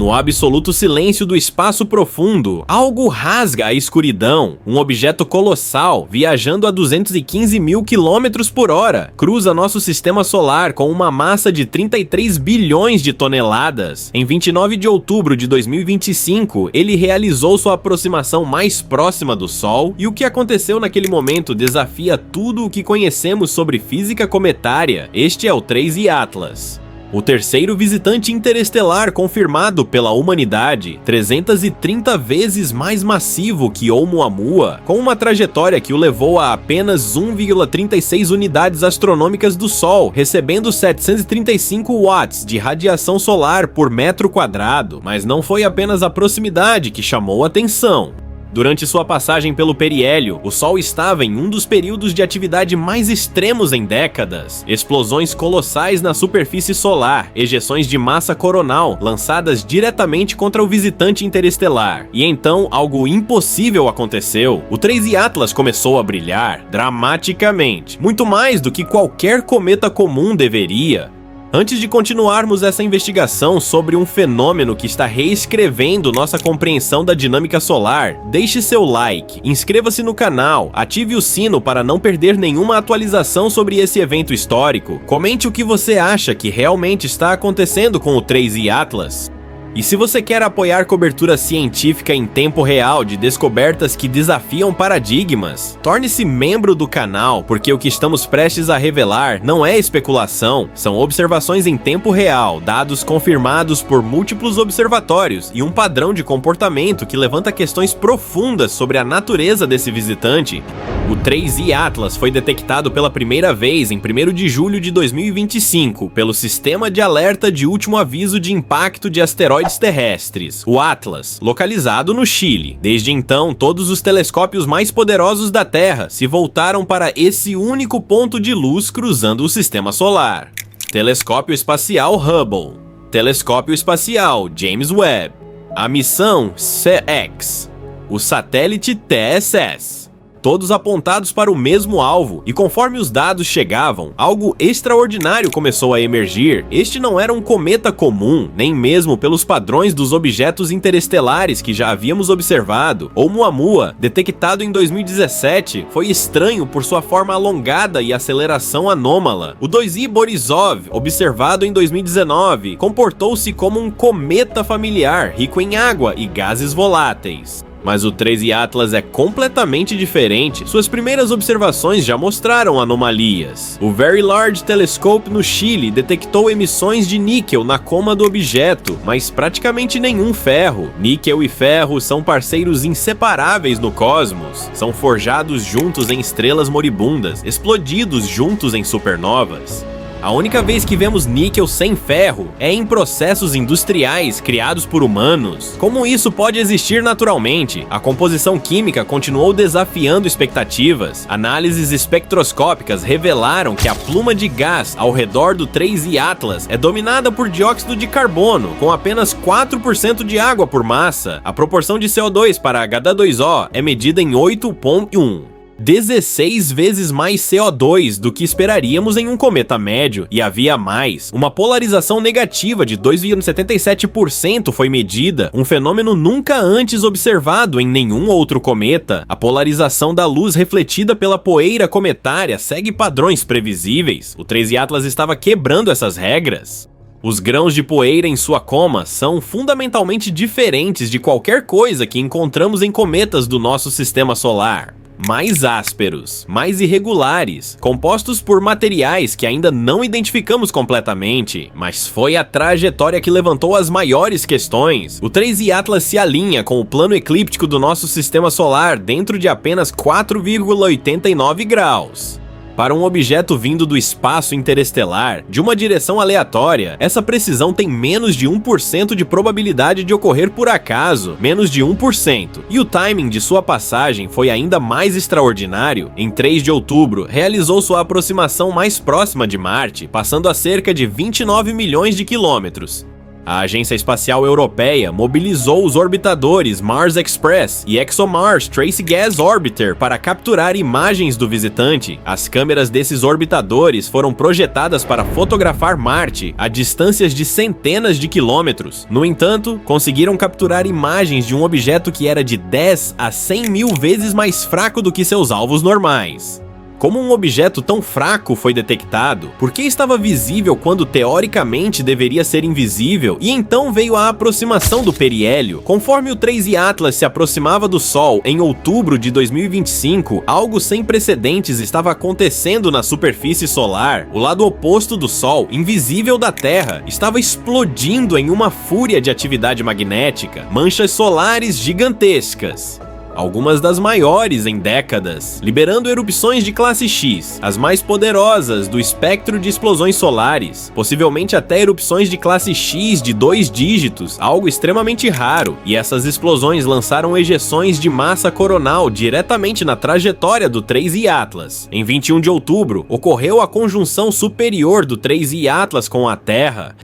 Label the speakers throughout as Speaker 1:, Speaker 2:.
Speaker 1: No absoluto silêncio do espaço profundo, algo rasga a escuridão. Um objeto colossal, viajando a 215 mil quilômetros por hora, cruza nosso sistema solar com uma massa de 33 bilhões de toneladas. Em 29 de outubro de 2025, ele realizou sua aproximação mais próxima do Sol, e o que aconteceu naquele momento desafia tudo o que conhecemos sobre física cometária. Este é o 3I Atlas. O terceiro visitante interestelar confirmado pela humanidade, 330 vezes mais massivo que Oumuamua, com uma trajetória que o levou a apenas 1,36 unidades astronômicas do Sol, recebendo 735 watts de radiação solar por metro quadrado. Mas não foi apenas a proximidade que chamou a atenção. Durante sua passagem pelo periélio, o Sol estava em um dos períodos de atividade mais extremos em décadas. Explosões colossais na superfície solar, ejeções de massa coronal lançadas diretamente contra o visitante interestelar. E então, algo impossível aconteceu. O 3I Atlas começou a brilhar dramaticamente, muito mais do que qualquer cometa comum deveria. Antes de continuarmos essa investigação sobre um fenômeno que está reescrevendo nossa compreensão da dinâmica solar, deixe seu like, inscreva-se no canal, ative o sino para não perder nenhuma atualização sobre esse evento histórico, comente o que você acha que realmente está acontecendo com o 3I Atlas. E se você quer apoiar cobertura científica em tempo real de descobertas que desafiam paradigmas, torne-se membro do canal, porque o que estamos prestes a revelar não é especulação, são observações em tempo real, dados confirmados por múltiplos observatórios e um padrão de comportamento que levanta questões profundas sobre a natureza desse visitante. O 3I Atlas foi detectado pela primeira vez em 1º de julho de 2025 pelo Sistema de Alerta de Último Aviso de Impacto de Asteroides Terrestres, o Atlas, localizado no Chile. Desde então, todos os telescópios mais poderosos da Terra se voltaram para esse único ponto de luz cruzando o Sistema Solar. Telescópio Espacial Hubble, Telescópio Espacial James Webb, a missão CX, o satélite TSS. Todos apontados para o mesmo alvo, e conforme os dados chegavam, algo extraordinário começou a emergir. Este não era um cometa comum, nem mesmo pelos padrões dos objetos interestelares que já havíamos observado. Oumuamua, detectado em 2017, foi estranho por sua forma alongada e aceleração anômala. O 2I Borisov, observado em 2019, comportou-se como um cometa familiar, rico em água e gases voláteis. Mas o 3I Atlas é completamente diferente. Suas primeiras observações já mostraram anomalias. O Very Large Telescope no Chile detectou emissões de níquel na coma do objeto, mas praticamente nenhum ferro. Níquel e ferro são parceiros inseparáveis no cosmos. São forjados juntos em estrelas moribundas, explodidos juntos em supernovas. A única vez que vemos níquel sem ferro é em processos industriais criados por humanos. Como isso pode existir naturalmente? A composição química continuou desafiando expectativas. Análises espectroscópicas revelaram que a pluma de gás ao redor do 3I Atlas é dominada por dióxido de carbono, com apenas 4% de água por massa. A proporção de CO2 para H2O é medida em 8,1. 16 vezes mais CO2 do que esperaríamos em um cometa médio, e havia mais. Uma polarização negativa de 2,77% foi medida, um fenômeno nunca antes observado em nenhum outro cometa. A polarização da luz refletida pela poeira cometária segue padrões previsíveis. O 3I Atlas estava quebrando essas regras. Os grãos de poeira em sua coma são fundamentalmente diferentes de qualquer coisa que encontramos em cometas do nosso sistema solar. Mais ásperos, mais irregulares, compostos por materiais que ainda não identificamos completamente, mas foi a trajetória que levantou as maiores questões. O 3I Atlas se alinha com o plano eclíptico do nosso sistema solar dentro de apenas 4,89 graus. Para um objeto vindo do espaço interestelar, de uma direção aleatória, essa precisão tem menos de 1% de probabilidade de ocorrer por acaso, menos de 1%. E o timing de sua passagem foi ainda mais extraordinário. Em 3 de outubro, realizou sua aproximação mais próxima de Marte, passando a cerca de 29 milhões de quilômetros. A Agência Espacial Europeia mobilizou os orbitadores Mars Express e ExoMars Trace Gas Orbiter para capturar imagens do visitante. As câmeras desses orbitadores foram projetadas para fotografar Marte a distâncias de centenas de quilômetros. No entanto, conseguiram capturar imagens de um objeto que era de 10 a 100 mil vezes mais fraco do que seus alvos normais. Como um objeto tão fraco foi detectado? Por que estava visível quando teoricamente deveria ser invisível? E então veio a aproximação do periélio. Conforme o 3I Atlas se aproximava do Sol em outubro de 2025, algo sem precedentes estava acontecendo na superfície solar. O lado oposto do Sol, invisível da Terra, estava explodindo em uma fúria de atividade magnética. Manchas solares gigantescas, algumas das maiores em décadas, liberando erupções de classe X, as mais poderosas do espectro de explosões solares, possivelmente até erupções de classe X de 2 dígitos, algo extremamente raro, e essas explosões lançaram ejeções de massa coronal diretamente na trajetória do 3I Atlas. Em 21 de outubro, ocorreu a conjunção superior do 3I Atlas com a Terra,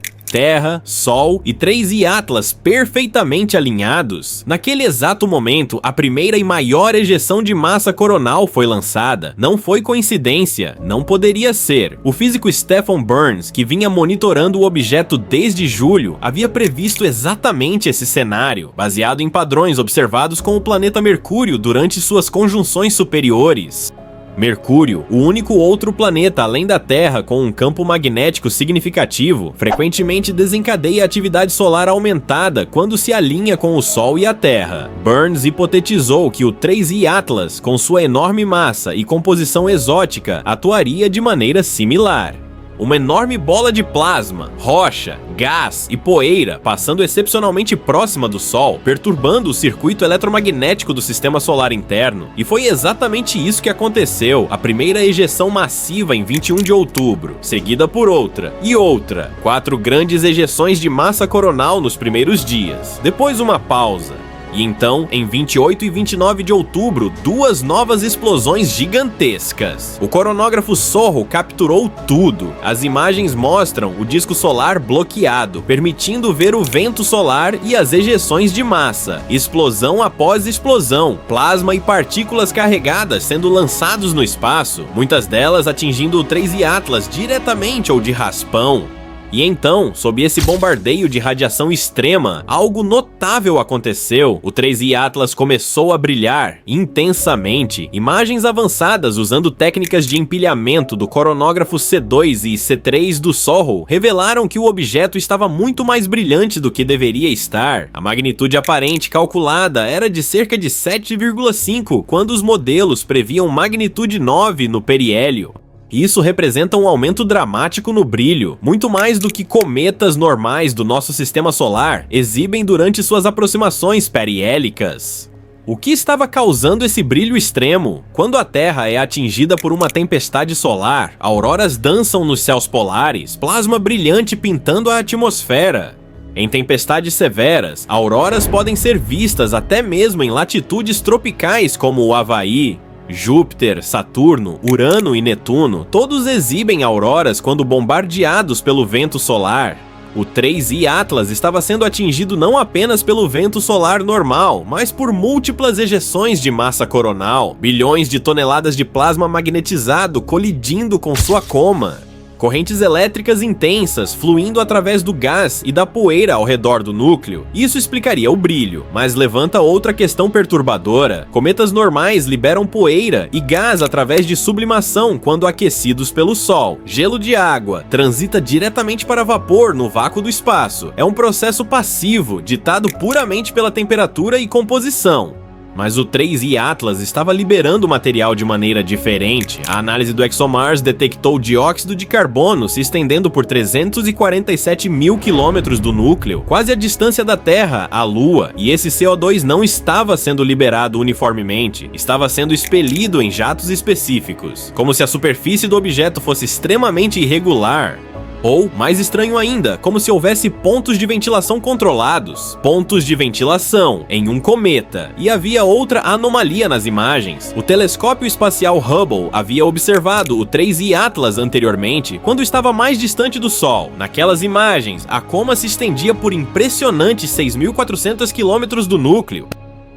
Speaker 1: Sol e 3I Atlas perfeitamente alinhados. Naquele exato momento, a primeira e maior ejeção de massa coronal foi lançada. Não foi coincidência, não poderia ser. O físico Stephen Burns, que vinha monitorando o objeto desde julho, havia previsto exatamente esse cenário, baseado em padrões observados com o planeta Mercúrio durante suas conjunções superiores. Mercúrio, o único outro planeta além da Terra com um campo magnético significativo, frequentemente desencadeia atividade solar aumentada quando se alinha com o Sol e a Terra. Burns hipotetizou que o 3I Atlas, com sua enorme massa e composição exótica, atuaria de maneira similar. Uma enorme bola de plasma, rocha, gás e poeira passando excepcionalmente próxima do Sol, perturbando o circuito eletromagnético do sistema solar interno. E foi exatamente isso que aconteceu. A primeira ejeção massiva em 21 de outubro, seguida por outra e outra. 4 grandes ejeções de massa coronal nos primeiros dias. Depois uma pausa. E então, em 28 e 29 de outubro, 2 novas explosões gigantescas. O coronógrafo Sorro capturou tudo. As imagens mostram o disco solar bloqueado, permitindo ver o vento solar e as ejeções de massa. Explosão após explosão, plasma e partículas carregadas sendo lançados no espaço, muitas delas atingindo o 3I Atlas diretamente ou de raspão. E então, sob esse bombardeio de radiação extrema, algo notável aconteceu. O 3I Atlas começou a brilhar intensamente. Imagens avançadas usando técnicas de empilhamento do coronógrafo C2 e C3 do Sorro revelaram que o objeto estava muito mais brilhante do que deveria estar. A magnitude aparente calculada era de cerca de 7,5, quando os modelos previam magnitude 9 no periélio. Isso representa um aumento dramático no brilho, muito mais do que cometas normais do nosso sistema solar exibem durante suas aproximações perihélicas. O que estava causando esse brilho extremo? Quando a Terra é atingida por uma tempestade solar, auroras dançam nos céus polares, plasma brilhante pintando a atmosfera. Em tempestades severas, auroras podem ser vistas até mesmo em latitudes tropicais como o Havaí. Júpiter, Saturno, Urano e Netuno, todos exibem auroras quando bombardeados pelo vento solar. O 3I Atlas estava sendo atingido não apenas pelo vento solar normal, mas por múltiplas ejeções de massa coronal, bilhões de toneladas de plasma magnetizado colidindo com sua coma. Correntes elétricas intensas fluindo através do gás e da poeira ao redor do núcleo. Isso explicaria o brilho, mas levanta outra questão perturbadora. Cometas normais liberam poeira e gás através de sublimação quando aquecidos pelo Sol. Gelo de água transita diretamente para vapor no vácuo do espaço. É um processo passivo, ditado puramente pela temperatura e composição. Mas o 3I Atlas estava liberando material de maneira diferente. A análise do ExoMars detectou dióxido de carbono se estendendo por 347 mil quilômetros do núcleo, quase a distância da Terra à Lua, e esse CO2 não estava sendo liberado uniformemente, estava sendo expelido em jatos específicos. Como se a superfície do objeto fosse extremamente irregular. Ou, mais estranho ainda, como se houvesse pontos de ventilação controlados, pontos de ventilação em um cometa, e havia outra anomalia nas imagens. O telescópio espacial Hubble havia observado o 3I Atlas anteriormente, quando estava mais distante do Sol. Naquelas imagens, a coma se estendia por impressionantes 6.400 quilômetros do núcleo.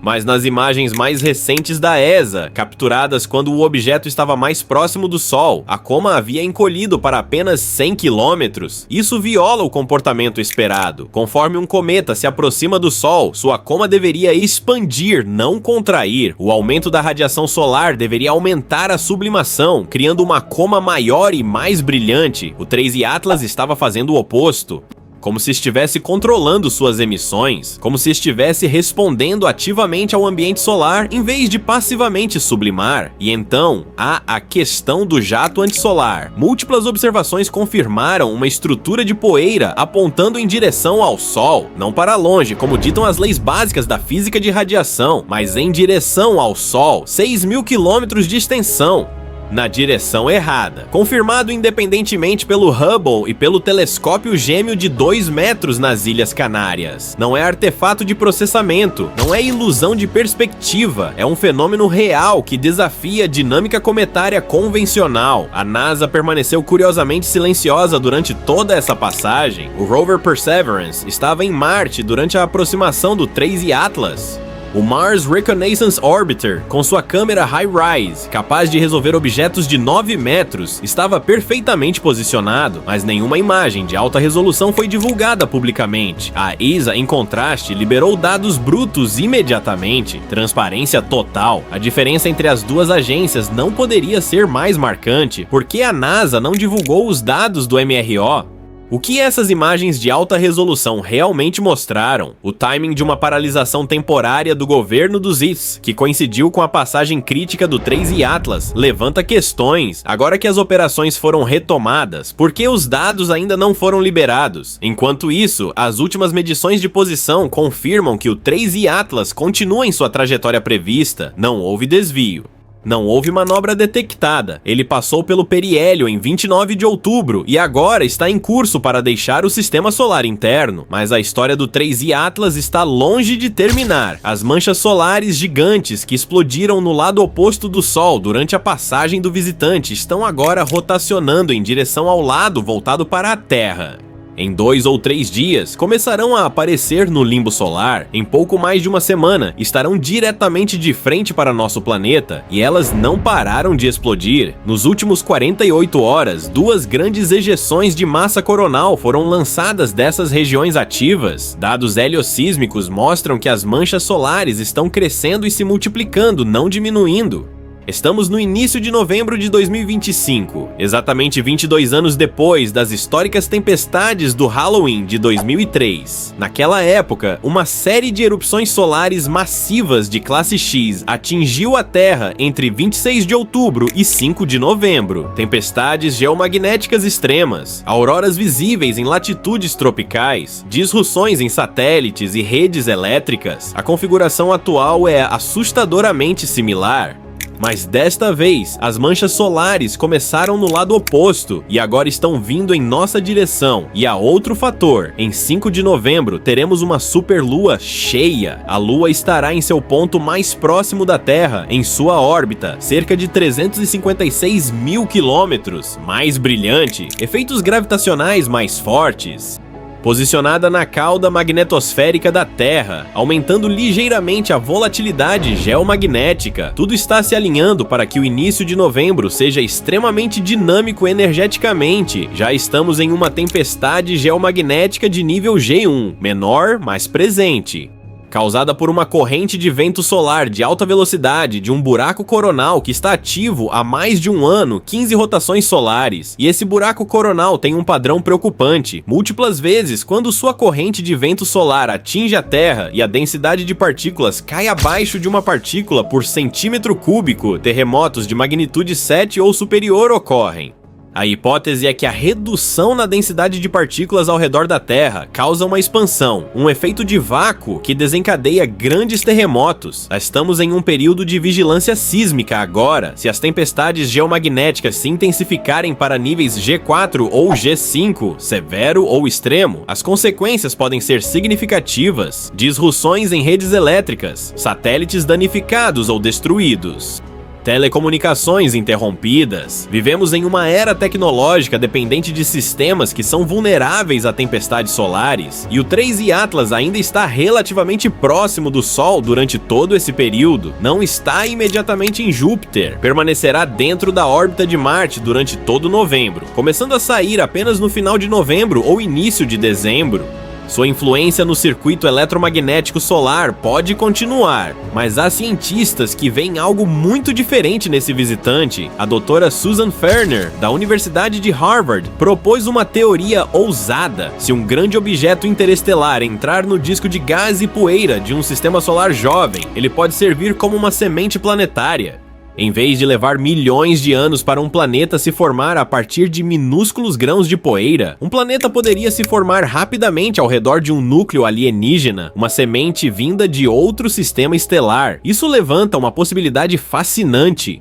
Speaker 1: Mas nas imagens mais recentes da ESA, capturadas quando o objeto estava mais próximo do Sol, a coma havia encolhido para apenas 100 quilômetros. Isso viola o comportamento esperado. Conforme um cometa se aproxima do Sol, sua coma deveria expandir, não contrair. O aumento da radiação solar deveria aumentar a sublimação, criando uma coma maior e mais brilhante. O 3I Atlas estava fazendo o oposto. Como se estivesse controlando suas emissões, como se estivesse respondendo ativamente ao ambiente solar em vez de passivamente sublimar. E então, há a questão do jato antissolar. Múltiplas observações confirmaram uma estrutura de poeira apontando em direção ao Sol, não para longe, como ditam as leis básicas da física de radiação, mas em direção ao Sol, 6.000 quilômetros de extensão. Na direção errada, confirmado independentemente pelo Hubble e pelo telescópio gêmeo de 2 metros nas Ilhas Canárias. Não é artefato de processamento, não é ilusão de perspectiva, é um fenômeno real que desafia a dinâmica cometária convencional. A NASA permaneceu curiosamente silenciosa durante toda essa passagem. O rover Perseverance estava em Marte durante a aproximação do 3I Atlas. O Mars Reconnaissance Orbiter, com sua câmera high-rise, capaz de resolver objetos de 9 metros, estava perfeitamente posicionado, mas nenhuma imagem de alta resolução foi divulgada publicamente. A ESA, em contraste, liberou dados brutos imediatamente. Transparência total. A diferença entre as duas agências não poderia ser mais marcante, porque a NASA não divulgou os dados do MRO. O que essas imagens de alta resolução realmente mostraram? O timing de uma paralisação temporária do governo dos IS, que coincidiu com a passagem crítica do 3I Atlas, levanta questões. Agora que as operações foram retomadas, por que os dados ainda não foram liberados? Enquanto isso, as últimas medições de posição confirmam que o 3I Atlas continua em sua trajetória prevista, não houve desvio. Não houve manobra detectada, ele passou pelo periélio em 29 de outubro e agora está em curso para deixar o sistema solar interno. Mas a história do 3I Atlas está longe de terminar. As manchas solares gigantes que explodiram no lado oposto do Sol durante a passagem do visitante estão agora rotacionando em direção ao lado voltado para a Terra. Em 2 ou 3 dias, começarão a aparecer no limbo solar. Em pouco mais de uma semana, estarão diretamente de frente para nosso planeta, e elas não pararam de explodir. Nos últimos 48 horas, 2 grandes ejeções de massa coronal foram lançadas dessas regiões ativas. Dados heliosísmicos mostram que as manchas solares estão crescendo e se multiplicando, não diminuindo. Estamos no início de novembro de 2025, exatamente 22 anos depois das históricas tempestades do Halloween de 2003. Naquela época, uma série de erupções solares massivas de classe X atingiu a Terra entre 26 de outubro e 5 de novembro. Tempestades geomagnéticas extremas, auroras visíveis em latitudes tropicais, disrupções em satélites e redes elétricas. A configuração atual é assustadoramente similar. Mas desta vez, as manchas solares começaram no lado oposto e agora estão vindo em nossa direção. E há outro fator, em 5 de novembro teremos uma superlua cheia. A Lua estará em seu ponto mais próximo da Terra, em sua órbita, cerca de 356 mil quilômetros, mais brilhante, efeitos gravitacionais mais fortes. Posicionada na cauda magnetosférica da Terra, aumentando ligeiramente a volatilidade geomagnética. Tudo está se alinhando para que o início de novembro seja extremamente dinâmico energeticamente. Já estamos em uma tempestade geomagnética de nível G1, menor, mas presente. Causada por uma corrente de vento solar de alta velocidade de um buraco coronal que está ativo há mais de um ano, 15 rotações solares. E esse buraco coronal tem um padrão preocupante. Múltiplas vezes, quando sua corrente de vento solar atinge a Terra e a densidade de partículas cai abaixo de uma partícula por centímetro cúbico, terremotos de magnitude 7 ou superior ocorrem. A hipótese é que a redução na densidade de partículas ao redor da Terra causa uma expansão, um efeito de vácuo que desencadeia grandes terremotos. Estamos em um período de vigilância sísmica agora. Se as tempestades geomagnéticas se intensificarem para níveis G4 ou G5, severo ou extremo, as consequências podem ser significativas. Disrupções em redes elétricas, satélites danificados ou destruídos, telecomunicações interrompidas. Vivemos em uma era tecnológica dependente de sistemas que são vulneráveis a tempestades solares, e o 3I Atlas ainda está relativamente próximo do Sol durante todo esse período. Não está imediatamente em Júpiter. Permanecerá dentro da órbita de Marte durante todo novembro, começando a sair apenas no final de novembro ou início de dezembro. Sua influência no circuito eletromagnético solar pode continuar, mas há cientistas que veem algo muito diferente nesse visitante. A doutora Susan Ferner, da Universidade de Harvard, propôs uma teoria ousada. Se um grande objeto interestelar entrar no disco de gás e poeira de um sistema solar jovem, ele pode servir como uma semente planetária. Em vez de levar milhões de anos para um planeta se formar a partir de minúsculos grãos de poeira, um planeta poderia se formar rapidamente ao redor de um núcleo alienígena, uma semente vinda de outro sistema estelar. Isso levanta uma possibilidade fascinante.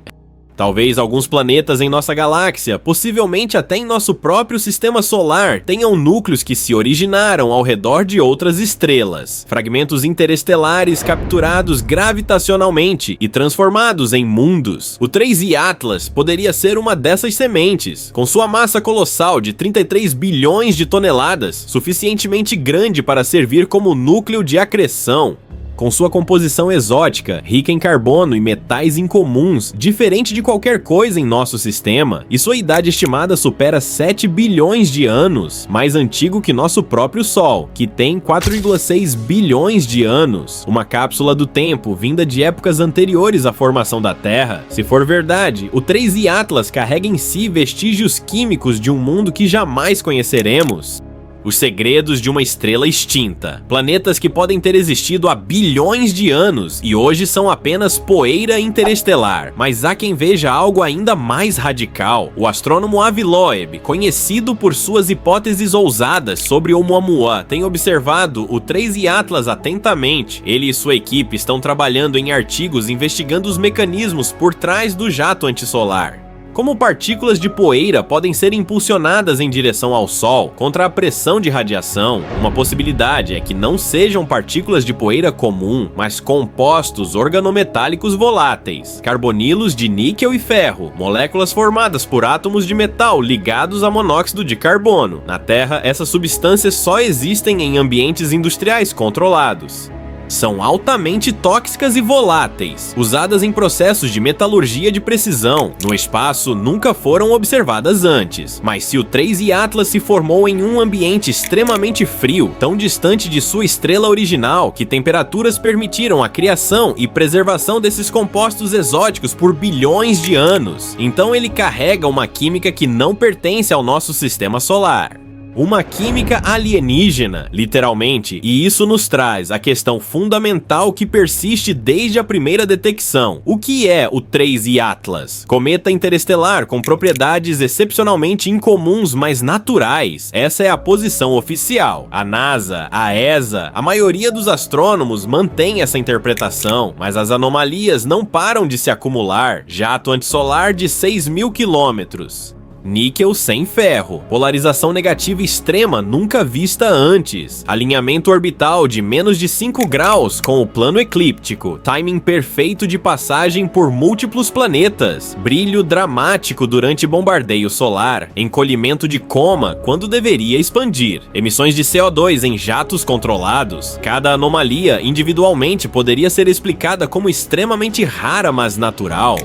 Speaker 1: Talvez alguns planetas em nossa galáxia, possivelmente até em nosso próprio sistema solar, tenham núcleos que se originaram ao redor de outras estrelas. Fragmentos interestelares capturados gravitacionalmente e transformados em mundos. O 3I Atlas poderia ser uma dessas sementes, com sua massa colossal de 33 bilhões de toneladas, suficientemente grande para servir como núcleo de acreção. Com sua composição exótica, rica em carbono e metais incomuns, diferente de qualquer coisa em nosso sistema, e sua idade estimada supera 7 bilhões de anos, mais antigo que nosso próprio Sol, que tem 4,6 bilhões de anos. Uma cápsula do tempo vinda de épocas anteriores à formação da Terra. Se for verdade, o 3I Atlas carrega em si vestígios químicos de um mundo que jamais conheceremos. Os segredos de uma estrela extinta. Planetas que podem ter existido há bilhões de anos e hoje são apenas poeira interestelar. Mas há quem veja algo ainda mais radical. O astrônomo Avi Loeb, conhecido por suas hipóteses ousadas sobre Oumuamua, tem observado o 3I Atlas atentamente. Ele e sua equipe estão trabalhando em artigos investigando os mecanismos por trás do jato antissolar. Como partículas de poeira podem ser impulsionadas em direção ao Sol contra a pressão de radiação, uma possibilidade é que não sejam partículas de poeira comum, mas compostos organometálicos voláteis, carbonilos de níquel e ferro, moléculas formadas por átomos de metal ligados a monóxido de carbono. Na Terra, essas substâncias só existem em ambientes industriais controlados. São altamente tóxicas e voláteis, usadas em processos de metalurgia de precisão. No espaço, nunca foram observadas antes. Mas se o 3I Atlas se formou em um ambiente extremamente frio, tão distante de sua estrela original, que temperaturas permitiram a criação e preservação desses compostos exóticos por bilhões de anos, então ele carrega uma química que não pertence ao nosso sistema solar. Uma química alienígena, literalmente, e isso nos traz a questão fundamental que persiste desde a primeira detecção. O que é o 3I Atlas? Cometa interestelar com propriedades excepcionalmente incomuns, mas naturais. Essa é a posição oficial. A NASA, a ESA, a maioria dos astrônomos mantém essa interpretação, mas as anomalias não param de se acumular. Jato antissolar de 6.000 quilômetros. Níquel sem ferro, polarização negativa extrema nunca vista antes, alinhamento orbital de menos de 5 graus com o plano eclíptico, timing perfeito de passagem por múltiplos planetas, brilho dramático durante bombardeio solar, encolhimento de coma quando deveria expandir, emissões de CO2 em jatos controlados. Cada anomalia individualmente poderia ser explicada como extremamente rara, mas natural.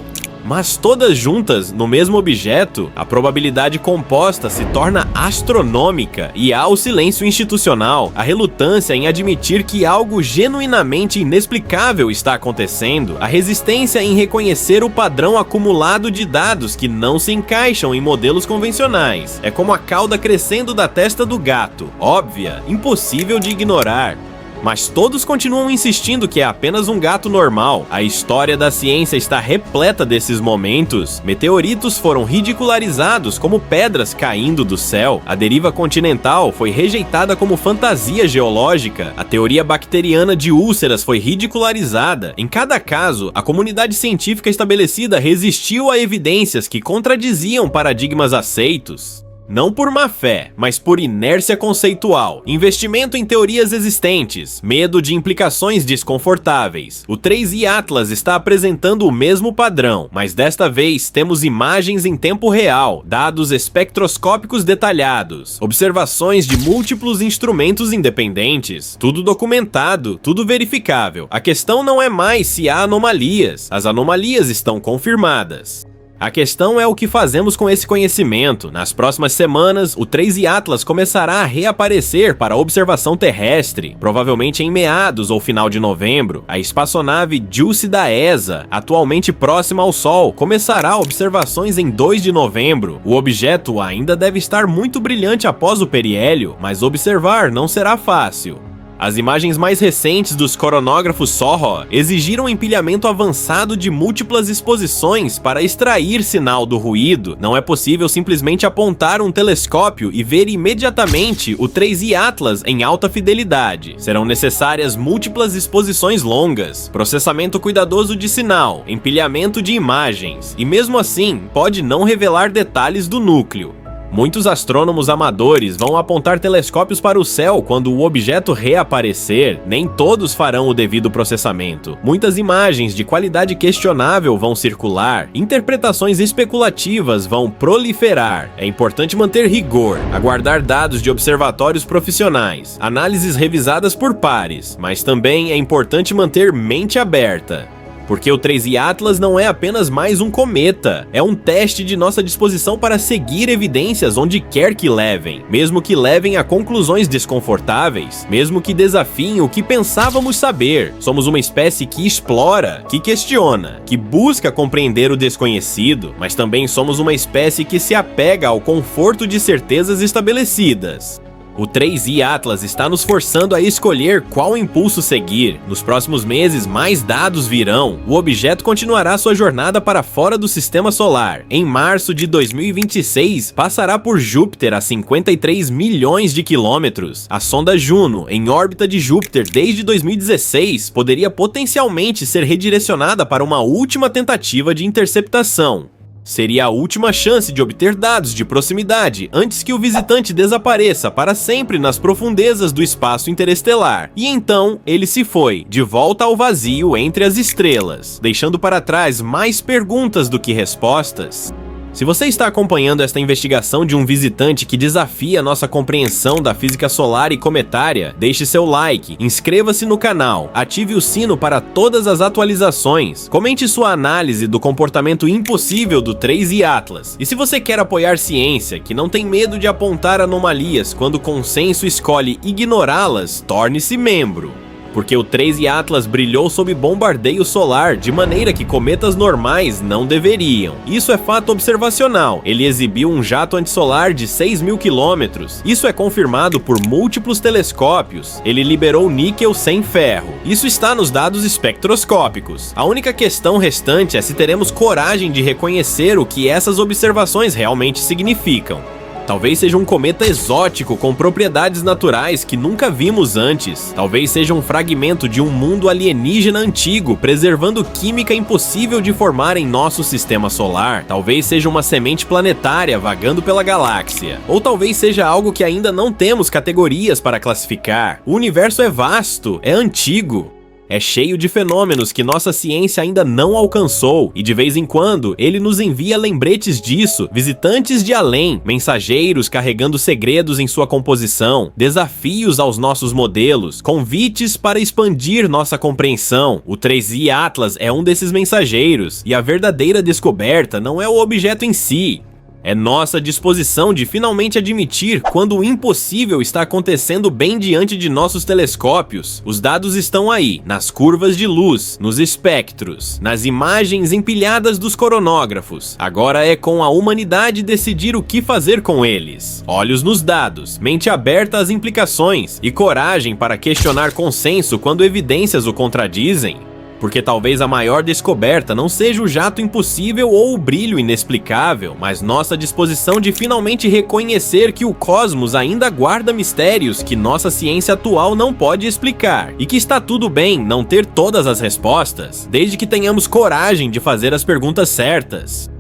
Speaker 1: Mas todas juntas, no mesmo objeto, a probabilidade composta se torna astronômica e há o silêncio institucional, a relutância em admitir que algo genuinamente inexplicável está acontecendo, a resistência em reconhecer o padrão acumulado de dados que não se encaixam em modelos convencionais. É como a cauda crescendo da testa do gato, óbvia, impossível de ignorar. Mas todos continuam insistindo que é apenas um gato normal. A história da ciência está repleta desses momentos. Meteoritos foram ridicularizados como pedras caindo do céu. A deriva continental foi rejeitada como fantasia geológica. A teoria bacteriana de úlceras foi ridicularizada. Em cada caso, a comunidade científica estabelecida resistiu a evidências que contradiziam paradigmas aceitos. Não por má fé, mas por inércia conceitual, investimento em teorias existentes, medo de implicações desconfortáveis. O 3i Atlas está apresentando o mesmo padrão, mas desta vez temos imagens em tempo real, dados espectroscópicos detalhados, observações de múltiplos instrumentos independentes, tudo documentado, tudo verificável. A questão não é mais se há anomalias, as anomalias estão confirmadas. A questão é o que fazemos com esse conhecimento. Nas próximas semanas, o 3i Atlas começará a reaparecer para observação terrestre, provavelmente em meados ou final de novembro. A espaçonave JUICE da ESA, atualmente próxima ao Sol, começará observações em 2 de novembro. O objeto ainda deve estar muito brilhante após o periélio, mas observar não será fácil. As imagens mais recentes dos coronógrafos SOHO exigiram empilhamento avançado de múltiplas exposições para extrair sinal do ruído. Não é possível simplesmente apontar um telescópio e ver imediatamente o 3i Atlas em alta fidelidade. Serão necessárias múltiplas exposições longas, processamento cuidadoso de sinal, empilhamento de imagens, e mesmo assim pode não revelar detalhes do núcleo. Muitos astrônomos amadores vão apontar telescópios para o céu quando o objeto reaparecer. Nem todos farão o devido processamento. Muitas imagens de qualidade questionável vão circular. Interpretações especulativas vão proliferar. É importante manter rigor, aguardar dados de observatórios profissionais, análises revisadas por pares, mas também é importante manter mente aberta. Porque o 3i Atlas não é apenas mais um cometa, é um teste de nossa disposição para seguir evidências onde quer que levem, mesmo que levem a conclusões desconfortáveis, mesmo que desafiem o que pensávamos saber. Somos uma espécie que explora, que questiona, que busca compreender o desconhecido, mas também somos uma espécie que se apega ao conforto de certezas estabelecidas. O 3i Atlas está nos forçando a escolher qual impulso seguir. Nos próximos meses, mais dados virão. O objeto continuará sua jornada para fora do sistema solar. Em março de 2026, passará por Júpiter a 53 milhões de quilômetros. A sonda Juno, em órbita de Júpiter desde 2016, poderia potencialmente ser redirecionada para uma última tentativa de interceptação. Seria a última chance de obter dados de proximidade antes que o visitante desapareça para sempre nas profundezas do espaço interestelar. E então, ele se foi, de volta ao vazio entre as estrelas, deixando para trás mais perguntas do que respostas. Se você está acompanhando esta investigação de um visitante que desafia nossa compreensão da física solar e cometária, deixe seu like, inscreva-se no canal, ative o sino para todas as atualizações, comente sua análise do comportamento impossível do 3i Atlas. E se você quer apoiar ciência, que não tem medo de apontar anomalias quando o consenso escolhe ignorá-las, torne-se membro. Porque o 3i Atlas brilhou sob bombardeio solar de maneira que cometas normais não deveriam. Isso é fato observacional. Ele exibiu um jato antissolar de 6.000 quilômetros. Isso é confirmado por múltiplos telescópios. Ele liberou níquel sem ferro. Isso está nos dados espectroscópicos. A única questão restante é se teremos coragem de reconhecer o que essas observações realmente significam. Talvez seja um cometa exótico com propriedades naturais que nunca vimos antes. Talvez seja um fragmento de um mundo alienígena antigo, preservando química impossível de formar em nosso sistema solar. Talvez seja uma semente planetária vagando pela galáxia. Ou talvez seja algo que ainda não temos categorias para classificar. O universo é vasto, é antigo. É cheio de fenômenos que nossa ciência ainda não alcançou, e de vez em quando ele nos envia lembretes disso, visitantes de além, mensageiros carregando segredos em sua composição, desafios aos nossos modelos, convites para expandir nossa compreensão. O 3i Atlas é um desses mensageiros, e a verdadeira descoberta não é o objeto em si, É nossa disposição de finalmente admitir quando o impossível está acontecendo bem diante de nossos telescópios. Os dados estão aí, nas curvas de luz, nos espectros, nas imagens empilhadas dos coronógrafos. Agora é com a humanidade decidir o que fazer com eles. Olhos nos dados, mente aberta às implicações e coragem para questionar consenso quando evidências o contradizem. Porque talvez a maior descoberta não seja o jato impossível ou o brilho inexplicável, mas nossa disposição de finalmente reconhecer que o cosmos ainda guarda mistérios que nossa ciência atual não pode explicar, e que está tudo bem não ter todas as respostas, desde que tenhamos coragem de fazer as perguntas certas.